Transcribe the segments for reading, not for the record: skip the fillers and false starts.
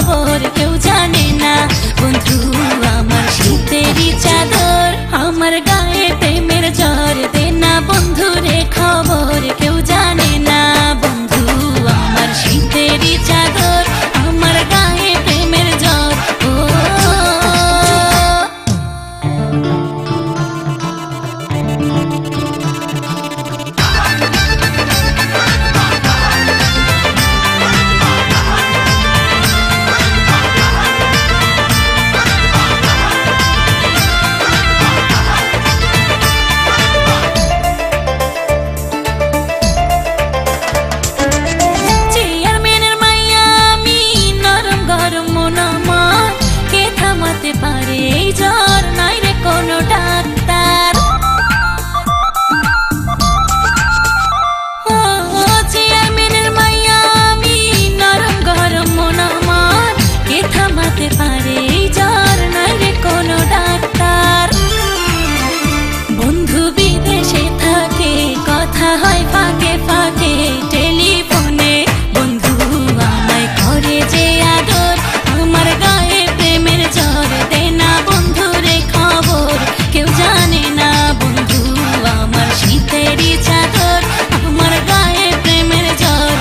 খবর কেউ জানে না। বন্ধু আমার শীতেরই চাদর, আমার গায়ে প্রেমের জ্বর দে না বন্ধু রে খবর কেউ জানে না। বন্ধু আমার শীতেরই চাদর, আমার গায়ে প্রেমের জ্বর। পারে এই জ্বর নাই রে কোনো ডাক্তার। ও চেয়ারম্যানের মাইয়া আমি, নরম গরম মন আমার, কে থামাতে পারে এই জ্বর নাই রে কোনো ডাক্তার। বন্ধু বিদেশে থাকে, কথা হয় ফাঁকে ফাঁকে টেলিফোনে। বন্ধু আমায় করে যে আদর, আমার গায়ে প্রেমের জ্বর দে না বন্ধু রে খবর কেউ জানে না। বন্ধু আমার শীতেরই চাদর, আমার গায়ে প্রেমের জ্বর।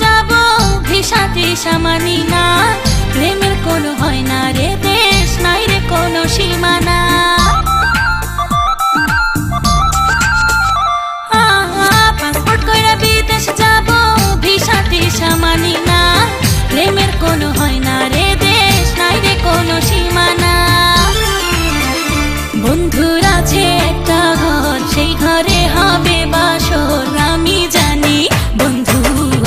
যাব ভিসা টিসা মানি না, প্রেমের কোনো হয় না রে দেশ, নাই রে কোনো সীমানা। পাসপোর্ট কইরা বিদেশ যাব, ভিসা টিসা মানি না, প্রেমের কোনো হয় না রে দেশ, নাই রে কোনো সীমানা। বন্ধুর আছে একটা ঘর, সেই ঘরে হবে বাসর আমি জানি। বন্ধু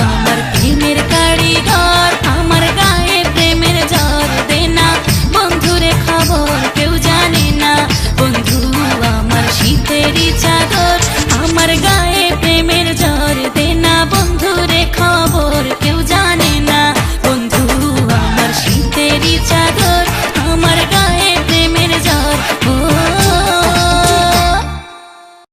আমার প্রেমের কারিগর, আমার গায়ে প্রেমের জ্বর দে না বন্ধুরে খবর কেউ জানে না। বন্ধু আমার শীতেরই চাদর, আমার গায়ে